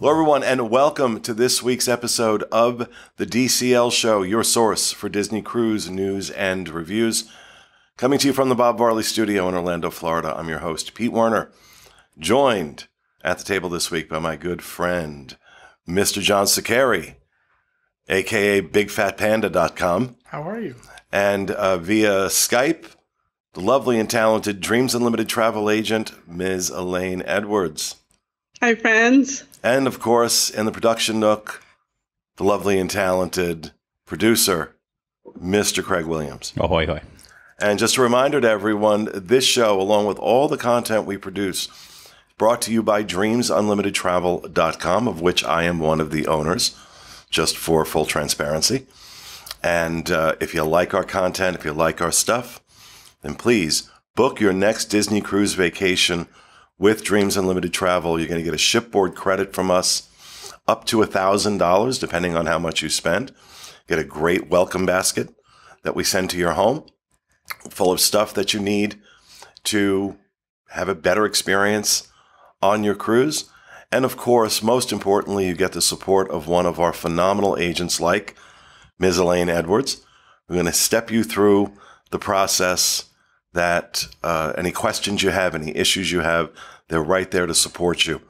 Hello, everyone, and welcome to this week's episode of the DCL Show, your source for Disney cruise news and reviews. Coming to you from the Bob Varley Studio in Orlando, Florida. I'm your host, Pete Werner, joined at the table this week by my good friend, Mr. John Sacherri, a.k.a. BigFatPanda.com. How are you? And via Skype, the lovely and talented Dreams Unlimited travel agent, Ms. Elaine Edwards. Hi, friends. And, of course, in the production nook, the lovely and talented producer, Mr. Craig Williams. Ahoy, hoy. And just a reminder to everyone, this show, along with all the content we produce, brought to you by DreamsUnlimitedTravel.com, of which I am one of the owners, just for full transparency. And if you like our content, if you like our stuff, then please book your next Disney cruise vacation with Dreams Unlimited Travel. You're going to get a shipboard credit from us up to $1,000, depending on how much you spend. Get a great welcome basket that we send to your home, full of stuff that you need to have a better experience on your cruise. And of course, most importantly, you get the support of one of our phenomenal agents like Ms. Elaine Edwards. We're going to step you through the process that any questions you have, any issues you have, they're right there to support you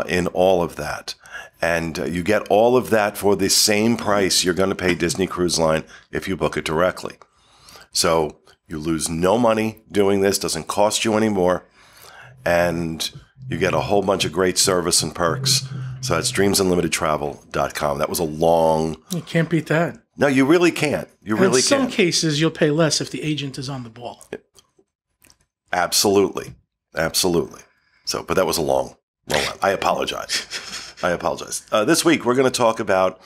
in all of that. And you get all of that for the same price you're going to pay Disney Cruise Line if you book it directly. So you lose no money doing this, doesn't cost you any more, and you get a whole bunch of great service and perks. So that's DreamsUnlimitedTravel.com. That was a long... You can't beat that. No, you really can't. You really can't. In some cases, you'll pay less if the agent is on the ball. Absolutely. Absolutely. So, but that was a long one. I apologize. This week, we're going to talk about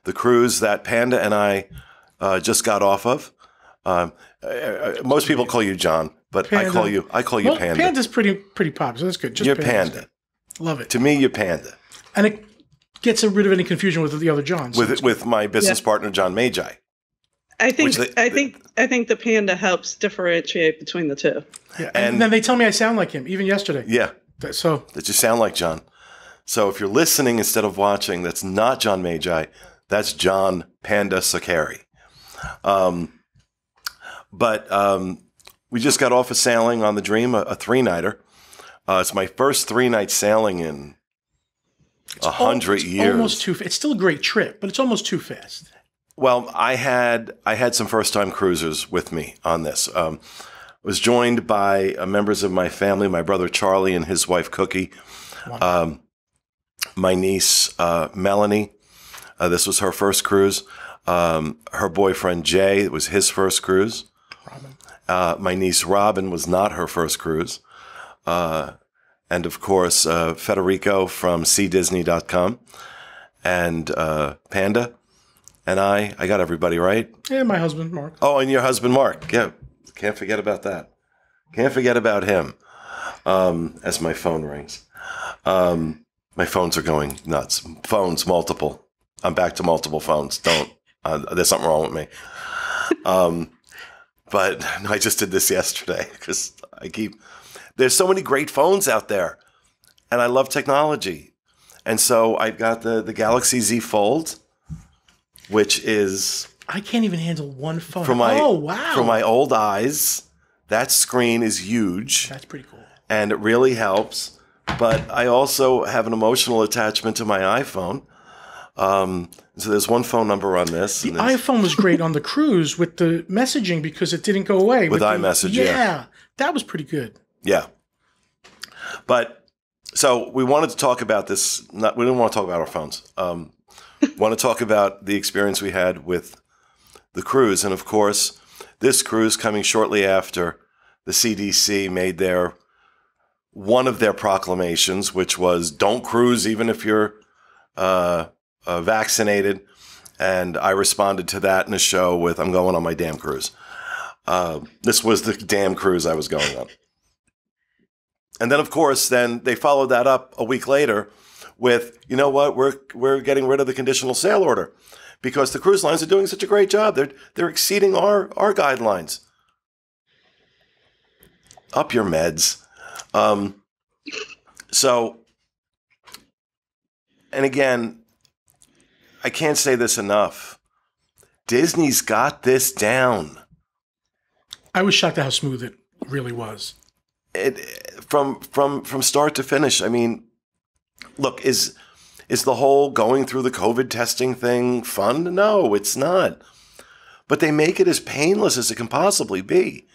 the cruise that Panda and I just got off of. Most people call you John, but Panda. I call you Panda. Panda's pretty popular. That's good. You're Panda. Love it. To me, you're Panda. And it gets rid of any confusion with the other Johns. With my business partner, John Magi. I think the Panda helps differentiate between the two. Yeah, and then they tell me I sound like him, even yesterday. Yeah. So that you sound like John. So if you're listening instead of watching, that's not John Magi. That's John Panda Sacherri. But we just got off a sailing on the Dream, a three-nighter. It's my first three-night sailing in 100 years. It's still a great trip, but it's almost too fast. Well, I had some first-time cruisers with me on this. I was joined by members of my family, my brother Charlie and his wife Cookie, my niece Melanie. This was her first cruise. Her boyfriend Jay, it was his first cruise. My niece Robin was not her first cruise. And of course, Federico from CDisney.com and Panda. And I got everybody right. Yeah, my husband, Mark. Oh, and your husband, Mark. Yeah, can't forget about that. Can't forget about him as my phone rings. My phones are going nuts. Phones, multiple. I'm back to multiple phones. There's something wrong with me. But I just did this yesterday because there's so many great phones out there and I love technology. And so I've got the Galaxy Z Fold, which is... I can't even handle one phone. For my old eyes, that screen is huge. That's pretty cool. And it really helps. But I also have an emotional attachment to my iPhone. So there's one phone number on this. The iPhone was great on the cruise with the messaging because it didn't go away. With iMessage, yeah. That was pretty good. Yeah. But, so we wanted to talk about this. We didn't want to talk about our phones. Want to talk about the experience we had with the cruise. And of course, this cruise coming shortly after the CDC made one of their proclamations, which was don't cruise even if you're vaccinated. And I responded to that in a show with, I'm going on my damn cruise. This was the damn cruise I was going on. And then, of course, then they followed that up a week later with, you know what, we're getting rid of the conditional sail order because the cruise lines are doing such a great job. They're exceeding our guidelines. Up your meds. So And again, I can't say this enough. Disney's got this down. I was shocked at how smooth it really was. From start to finish. I mean, look, is the whole going through the COVID testing thing fun? No, it's not. But they make it as painless as it can possibly be.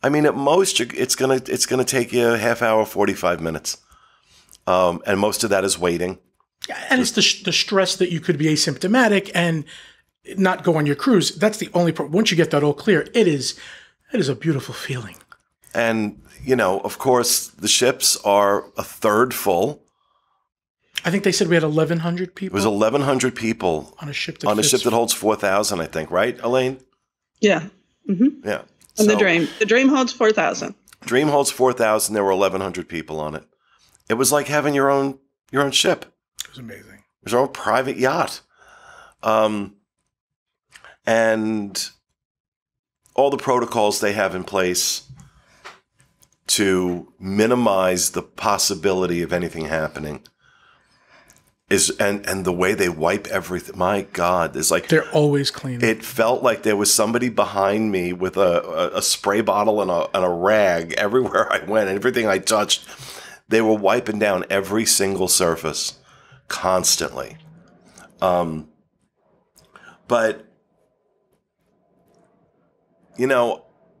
I mean, at most, it's gonna take you a half hour, 45 minutes, and most of that is waiting. And it's the stress that you could be asymptomatic and not go on your cruise. That's the only problem. Once you get that all clear, it is a beautiful feeling. And, of course, the ships are a third full. I think they said we had 1,100 people. It was 1,100 people on a ship that holds 4,000, I think, right, Elaine? Yeah. Mm-hmm. Yeah. And the Dream holds 4,000. Dream holds 4,000. There were 1,100 people on it. It was like having your own ship. It was amazing. It was your own private yacht. And all the protocols they have in place to minimize the possibility of anything happening and the way they wipe everything. My God, it's like they're always clean. It felt like there was somebody behind me with a spray bottle and a rag everywhere I went. And everything I touched, they were wiping down every single surface constantly. But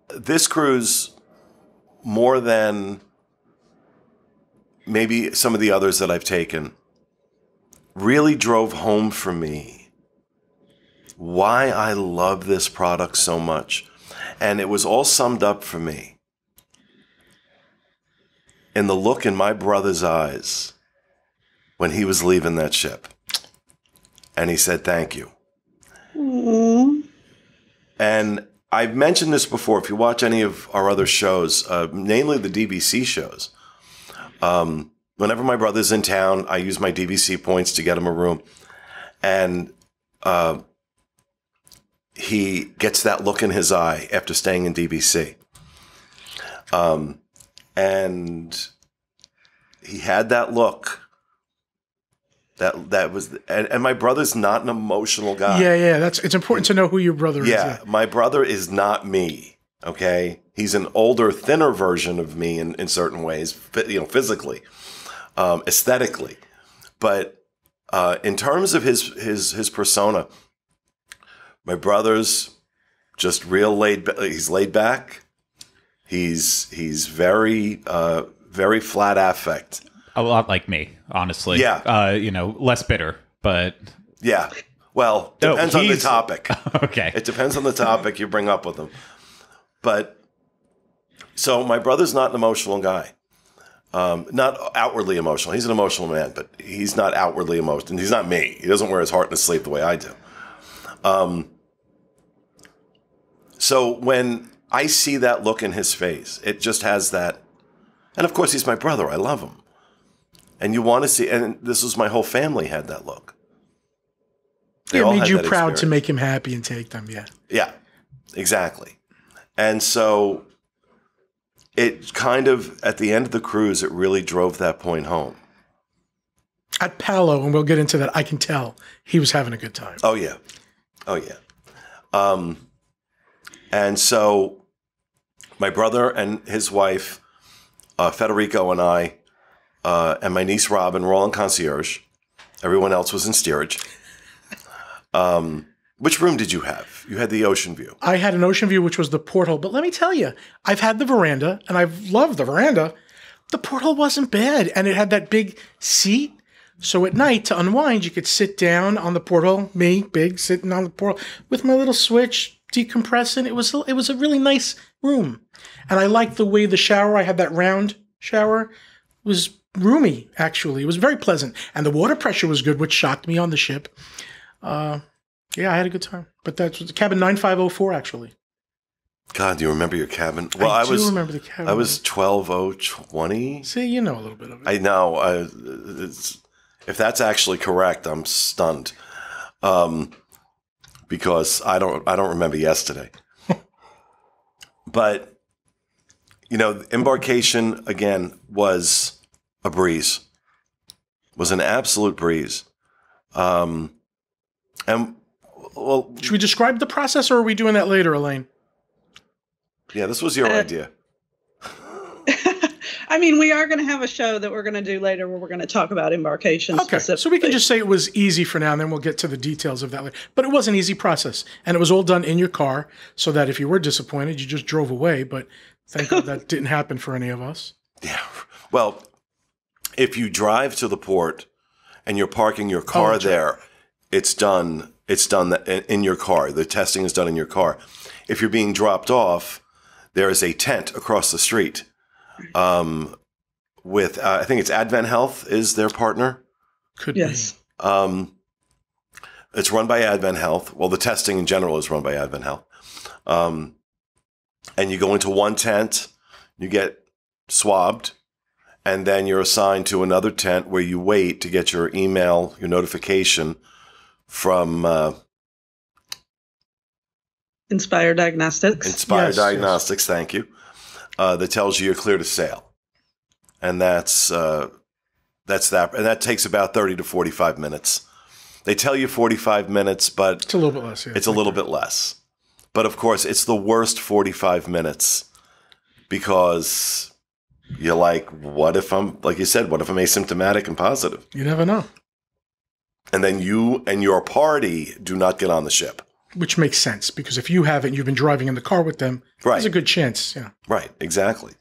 this cruise, more than maybe some of the others that I've taken, really drove home for me why I love this product so much. And it was all summed up for me in the look in my brother's eyes when he was leaving that ship. And he said, "Thank you." Aww. And I've mentioned this before. If you watch any of our other shows, namely the DVC shows, whenever my brother's in town, I use my DVC points to get him a room. And he gets that look in his eye after staying in DVC. And he had that look. That was, and my brother's not an emotional guy. Yeah. It's important to know who your brother is. Yeah, my brother is not me. Okay, he's an older, thinner version of me in certain ways, physically, aesthetically, but in terms of his persona, my brother's just real laid. He's laid back. He's very flat affect. A lot like me, honestly. Yeah. Less bitter, but... Yeah. Well, depends on the topic. Okay. It depends on the topic you bring up with him. But, so my brother's not an emotional guy. Not outwardly emotional. He's an emotional man, but he's not outwardly emotional. He's not me. He doesn't wear his heart in his sleeve the way I do. So when I see that look in his face, it just has that... And of course, he's my brother. I love him. And you want to see, and this was my whole family had that look. It made you proud to make him happy and take them, yeah. Yeah, exactly. And so it kind of, at the end of the cruise, it really drove that point home. At Palo, and we'll get into that, I can tell he was having a good time. Oh, yeah. And so my brother and his wife, Federico, and I, and my niece Robin were all in concierge. Everyone else was in steerage. Which room did you have? You had the ocean view. I had an ocean view, which was the porthole. But let me tell you, I've had the veranda, and I've loved the veranda. The porthole wasn't bad, and it had that big seat. So at night, to unwind, you could sit down on the porthole, me, big, sitting on the porthole, with my little switch, decompressing. It was a really nice room. And I liked the way the shower, I had that round shower, was roomy, actually. It was very pleasant. And the water pressure was good, which shocked me on the ship. Yeah, I had a good time. But that was cabin 9504, actually. God, do you remember your cabin? Well, I do remember the cabin. I was 12020. See, you know a little bit of it. I know. If that's actually correct, I'm stunned. Because I don't remember yesterday. But, embarkation, again, was a breeze. was an absolute breeze. And well, should we describe the process, or are we doing that later, Elaine? Yeah, this was your idea. I mean, we are going to have a show that we're going to do later where we're going to talk about embarkation. Okay, so we can just say it was easy for now, and then we'll get to the details of that later. But it was an easy process, and it was all done in your car, so that if you were disappointed, you just drove away. But thank God that didn't happen for any of us. Yeah. Well, if you drive to the port and you're parking your car there, it's done. It's done in your car. The testing is done in your car. If you're being dropped off, there is a tent across the street. With I think it's Advent Health is their partner. Could be. It's run by Advent Health. Well, the testing in general is run by Advent Health. And you go into one tent, you get swabbed, and then you're assigned to another tent where you wait to get your email, your notification from Inspire Diagnostics. Inspire Diagnostics, thank you. That tells you you're clear to sail, and that's that, and that takes about 30 to 45 minutes. They tell you 45 minutes, but it's a little bit less. Yeah, it's a little bit less, but of course, it's the worst 45 minutes because you're like, what if I'm, like you said, what if I'm asymptomatic and positive? You never know. And then you and your party do not get on the ship. Which makes sense, because if you haven't, you've been driving in the car with them, there's a good chance. Yeah. Right, exactly.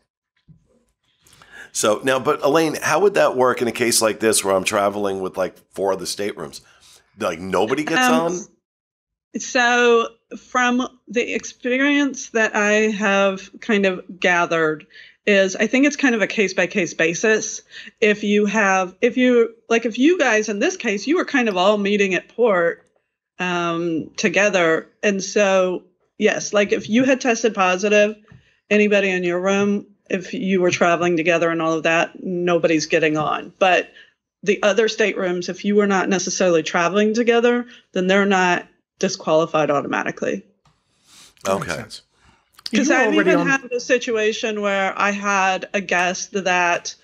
So now, but Elaine, how would that work in a case like this where I'm traveling with like 4 other staterooms? Like nobody gets on? So from the experience that I have kind of gathered is I think it's kind of a case-by-case basis. If you guys, in this case, you were kind of all meeting at port together. And so, yes, like if you had tested positive, anybody in your room, if you were traveling together and all of that, nobody's getting on. But the other staterooms, if you were not necessarily traveling together, then they're not disqualified automatically. Okay. Because I've even had a situation where I had a guest that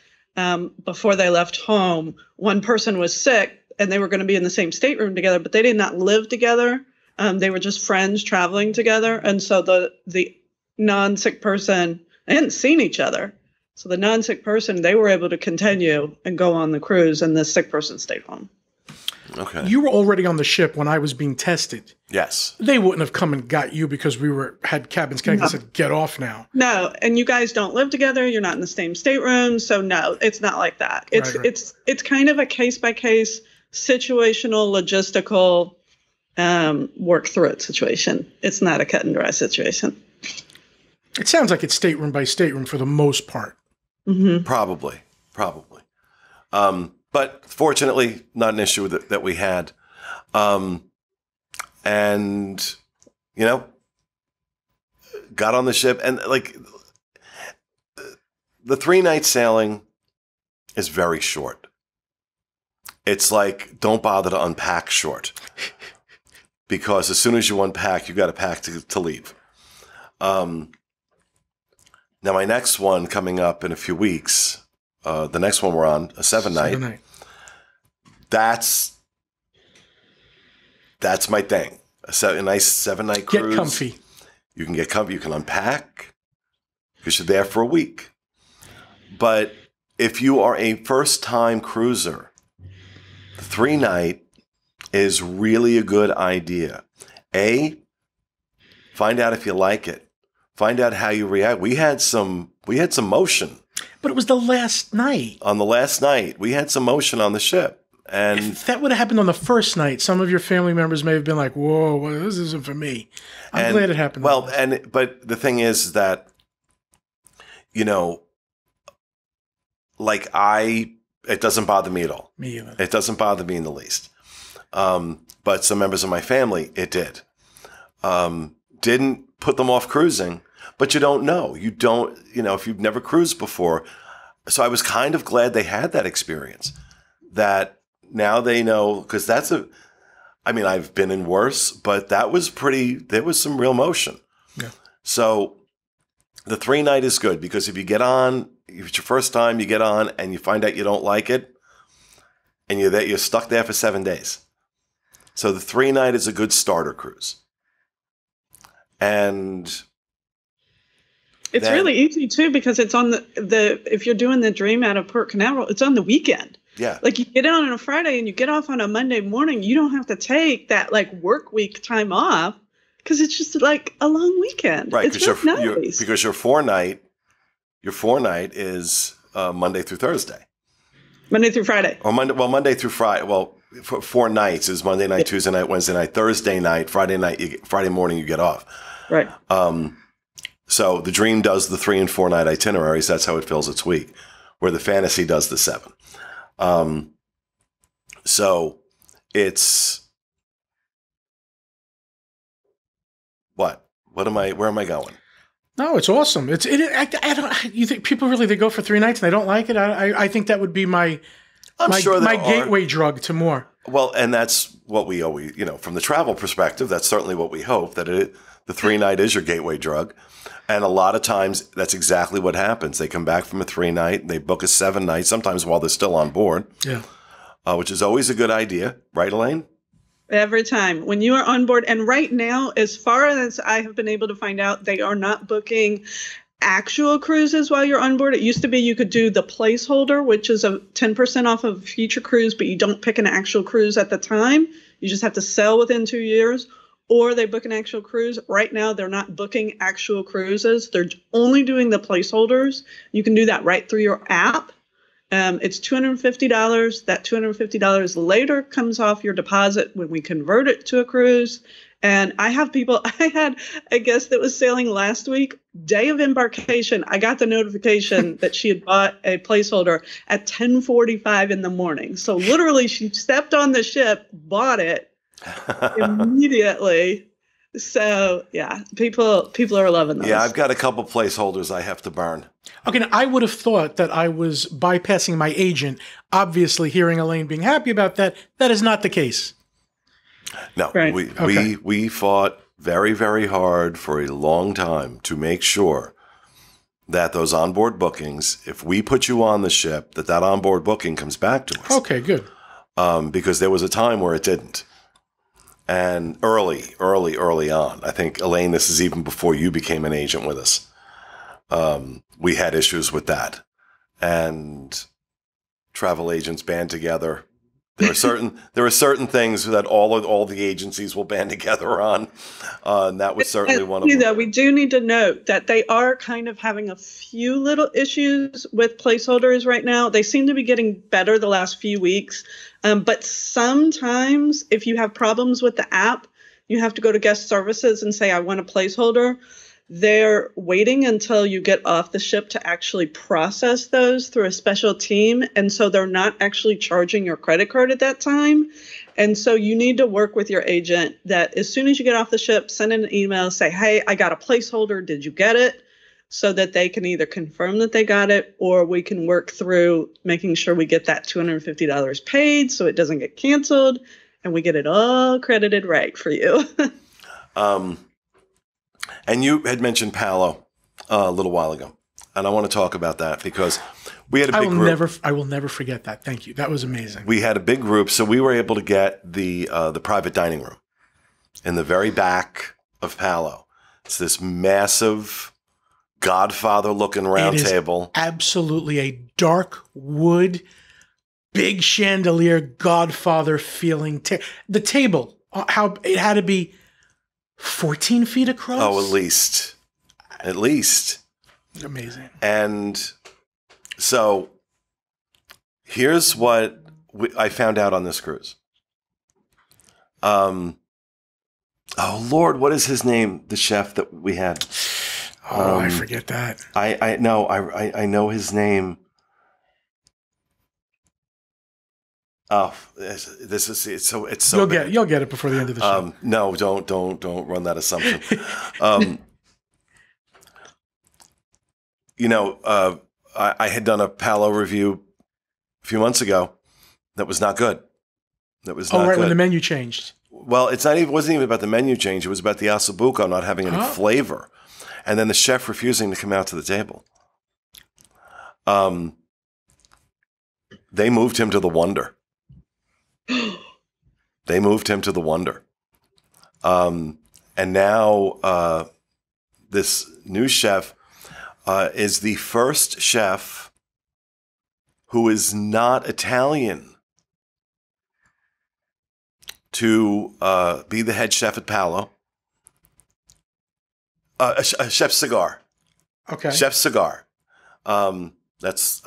before they left home, one person was sick, and they were going to be in the same stateroom together, but they did not live together. They were just friends traveling together. And so the non-sick person, they hadn't seen each other. So the non-sick person, they were able to continue and go on the cruise, and the sick person stayed home. Okay. You were already on the ship when I was being tested. Yes. They wouldn't have come and got you because we had cabins connected and said, get off now. No, and you guys don't live together. You're not in the same stateroom. So no, it's not like that. It's kind of a case-by-case situational, logistical, work through it situation. It's not a cut and dry situation. It sounds like it's stateroom by stateroom for the most part. Mm-hmm. Probably. But fortunately, not an issue that we had. And, got on the ship. And, like, the 3-night sailing is very short. It's like, don't bother to unpack short. Because as soon as you unpack, you got to pack to leave. Now, my next one coming up in a few weeks, the next one we're on, a 7-night. That's my thing. A nice 7-night cruise. Get comfy. You can get comfy. You can unpack because you're there for a week. But if you are a first-time cruiser, the 3-night is really a good idea. Find out if you like it. Find out how you react. We had some motion. But it was the last night. On the last night, we had some motion on the ship. And if that would have happened on the first night, some of your family members may have been like, whoa, well, this isn't for me. I'm glad it happened. Well, but the thing is that, it doesn't bother me at all. Me either. It doesn't bother me in the least. But some members of my family, it did. Didn't put them off cruising, but you don't know. You don't, if you've never cruised before. So I was kind of glad they had that experience. That now they know, because I've been in worse, but there was some real motion. Yeah. So the 3-night is good because if you get on, if it's your first time, you get on and you find out you don't like it, and you're stuck there for 7 days. So the 3-night is a good starter cruise. And it's really easy too, because it's on the if you're doing the Dream out of Port Canaveral, it's on the weekend. Yeah. Like you get on a Friday and you get off on a Monday morning, you don't have to take that like work week time off, because it's just like a long weekend. Right. It's really nice. Because your 4-night is Monday through Thursday. Monday through Friday. Or Monday through Friday. Well, 4 nights is Monday night, Tuesday night, Wednesday night, Thursday night, Friday night, Friday morning you get off. Right. So the Dream does the 3 and 4 night itineraries. That's how it fills its week, where the Fantasy does the 7. So it's where am I going? No, it's awesome. I don't. You think people really they go for 3 nights and they don't like it? I think that would be my gateway drug to more. Well, and that's what we always, from the travel perspective, that's certainly what we hope, that the 3-night is your gateway drug. And a lot of times that's exactly what happens. They come back from a 3-night, they book a 7-night, sometimes while they're still on board. Yeah. Which is always a good idea. Right, Elaine? Every time when you are on board. And right now, as far as I have been able to find out, they are not booking actual cruises while you're on board. It used to be you could do the placeholder, which is a 10% off of a future cruise, but you don't pick an actual cruise at the time. You just have to sell within 2 years, or they book an actual cruise. Right now, they're not booking actual cruises. They're only doing the placeholders. You can do that right through your app. It's $250. That $250 later comes off your deposit when we convert it to a cruise. And I have people, I had a guest that was sailing last week, day of embarkation. I got the notification that she had bought a placeholder at 10:45 in the morning. So literally she stepped on the ship, bought it immediately. So yeah, people are loving those. Yeah, I've got a couple placeholders I have to burn. Okay, now I would have thought that I was bypassing my agent. Obviously, hearing Elaine being happy about that, that is not the case. No, right. we fought very, very hard for a long time to make sure that those onboard bookings, if we put you on the ship, that onboard booking comes back to us. Okay, good. Because there was a time where it didn't. And early on, I think, Elaine, this is even before you became an agent with us. We had issues with that. And travel agents band together. There are certain things that all the agencies will band together on. And that was certainly one of them. Though, we do need to note that they are kind of having a few little issues with placeholders right now. They seem to be getting better the last few weeks. But sometimes if you have problems with the app, you have to go to guest services and say, I want a placeholder. They're waiting until you get off the ship to actually process those through a special team. And so they're not actually charging your credit card at that time. And so you need to work with your agent that as soon as you get off the ship, send an email, say, hey, I got a placeholder. Did you get it? So that they can either confirm that they got it, or we can work through making sure we get that $250 paid so it doesn't get canceled and we get it all credited right for you. And you had mentioned Palo a little while ago, and I want to talk about that because we had a big group. I will never forget that. Thank you. That was amazing. We had a big group, so we were able to get the private dining room in the very back of Palo. It's this massive Godfather-looking round table. Absolutely a dark wood, big chandelier, Godfather feeling. The table, how it had to be 14 feet across. Oh, at least. Amazing. And so here's what I found out on this cruise. Oh Lord, what is his name? The chef that we had. Oh, I forget that. I know his name. Oh, this is it's so you'll get it before the end of the show. No, don't run that assumption. I had done a Palo review a few months ago that was not good. That was not good. When the menu changed. Well, it wasn't even about the menu change. It was about the ossobuco not having any flavor, and then the chef refusing to come out to the table. They moved him to the Wonder. They moved him to the Wonder. And now this new chef is the first chef who is not Italian to be the head chef at Palo. Chef Cigar. Okay. Chef Cigar. Yes.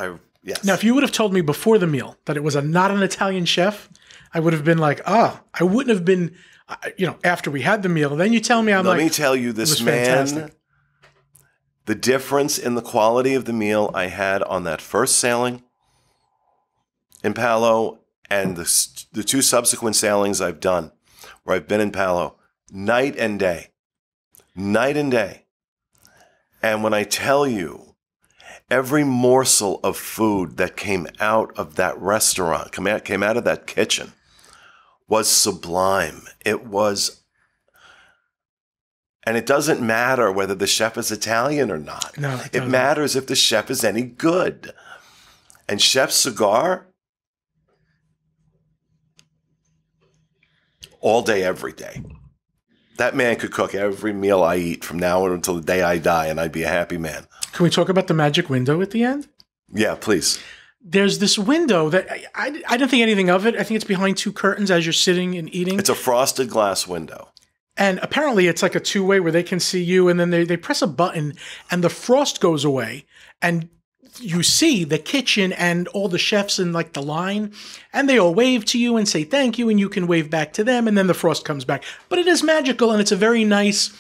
Now, if you would have told me before the meal that it was not an Italian chef, I would have been like, I wouldn't have been, after we had the meal. Then you tell me, Let me tell you, this man, fantastic. The difference in the quality of the meal I had on that first sailing in Palo and the two subsequent sailings I've done where I've been in Palo, night and day. Night and day. And when I tell you, every morsel of food that came out of that restaurant, came out of that kitchen, was sublime. It was, and it doesn't matter whether the chef is Italian or not. No, it matters if the chef is any good. And Chef Cigar, all day, every day. That man could cook every meal I eat from now until the day I die, and I'd be a happy man. Can we talk about the magic window at the end? Yeah, please. There's this window that I didn't think anything of it. I think it's behind two curtains as you're sitting and eating. It's a frosted glass window. And apparently it's like a two-way where they can see you, and then they press a button, and the frost goes away, and you see the kitchen and all the chefs in like the line, and they all wave to you and say thank you, and you can wave back to them, and then the frost comes back. But it is magical, and it's a very nice,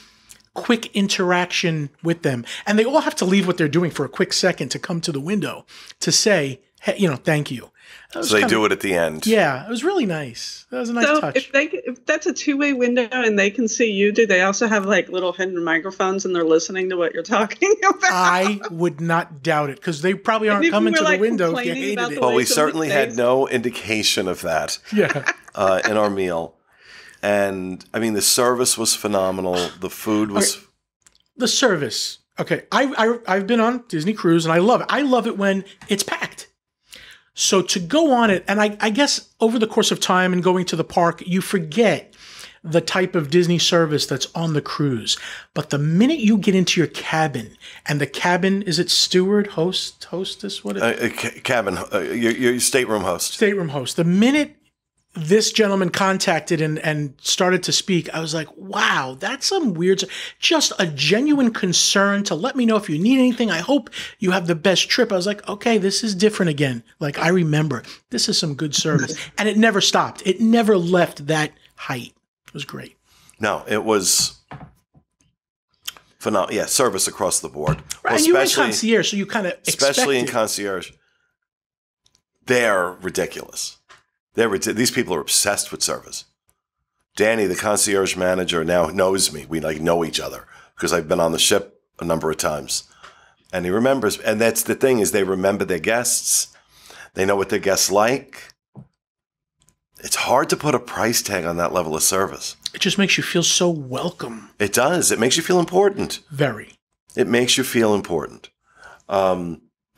quick interaction with them. And they all have to leave what they're doing for a quick second to come to the window to say, hey, thank you. So they do it at the end. Yeah, it was really nice. That was a nice touch. If that's a two-way window and they can see you, do they also have like little hidden microphones and they're listening to what you're talking about? I would not doubt it, because they probably aren't coming to the window if you hated it. Well, we certainly had no indication of that in our meal. And I mean, the service was phenomenal. The food was... Okay. The service. Okay, I've been on Disney Cruise and I love it. I love it when it's packed. So to go on it, and I guess over the course of time and going to the park, you forget the type of Disney service that's on the cruise. But the minute you get into your cabin, and the cabin, is it steward, hostess? What is it? Cabin, your stateroom host. Stateroom host. The minute this gentleman contacted and started to speak, I was like, wow, that's some weird, just a genuine concern to let me know if you need anything. I hope you have the best trip. I was like, okay, this is different again. Like, I remember, this is some good service. And it never stopped. It never left that height. It was great. No, it was phenomenal. Yeah, service across the board. Right, and you were in concierge, so you kind of especially in concierge, they're ridiculous. These people are obsessed with service. Danny, the concierge manager, now knows me. We know each other because I've been on the ship a number of times. And he remembers. And that's the thing, is they remember their guests. They know what their guests like. It's hard to put a price tag on that level of service. It just makes you feel so welcome. It does. It makes you feel important. Very. It makes you feel important.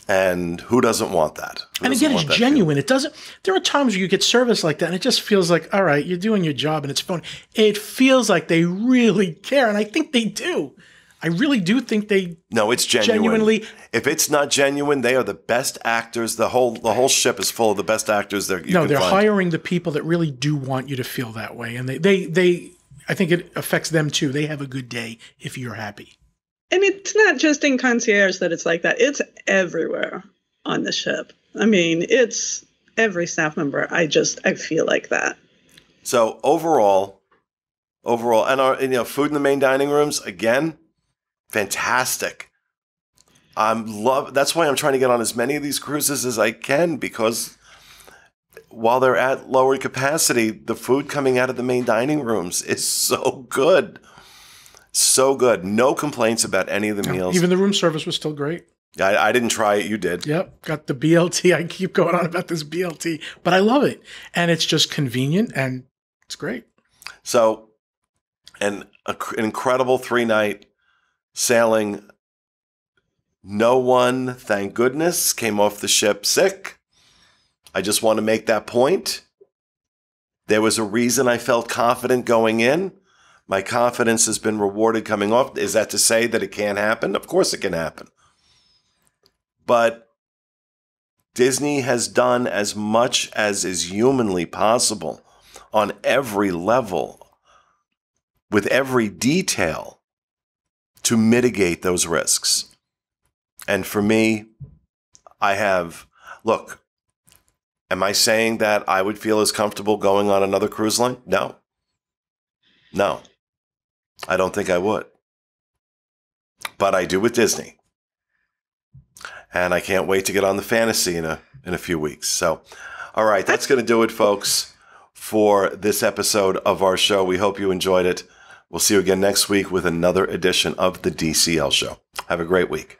And who doesn't want that? And again, it's genuine. It doesn't. There are times where you get service like that, and it just feels like, all right, you're doing your job, and it's fun. It feels like they really care, and I think they do. I really do think they. No, it's genuinely. If it's not genuine, they are the best actors. The whole ship is full of the best actors that you can find. They're hiring the people that really do want you to feel that way, and they. I think it affects them too. They have a good day if you're happy. And it's not just in concierge that it's like that. It's everywhere on the ship. I mean, it's every staff member. I feel like that. So overall, and our food in the main dining rooms, again, fantastic. That's why I'm trying to get on as many of these cruises as I can, because while they're at lower capacity, the food coming out of the main dining rooms is so good. So good. No complaints about any of the meals. Even the room service was still great. I didn't try it. You did. Yep. Got the BLT. I keep going on about this BLT, but I love it. And it's just convenient and it's great. So an incredible 3-night sailing. No one, thank goodness, came off the ship sick. I just want to make that point. There was a reason I felt confident going in. My confidence has been rewarded coming off. Is that to say that it can't happen? Of course it can happen. But Disney has done as much as is humanly possible on every level, with every detail, to mitigate those risks. And for me, look, am I saying that I would feel as comfortable going on another cruise line? No. No. I don't think I would. But I do with Disney. And I can't wait to get on the Fantasy in a few weeks. So, all right, that's going to do it, folks, for this episode of our show. We hope you enjoyed it. We'll see you again next week with another edition of the DCL Show. Have a great week.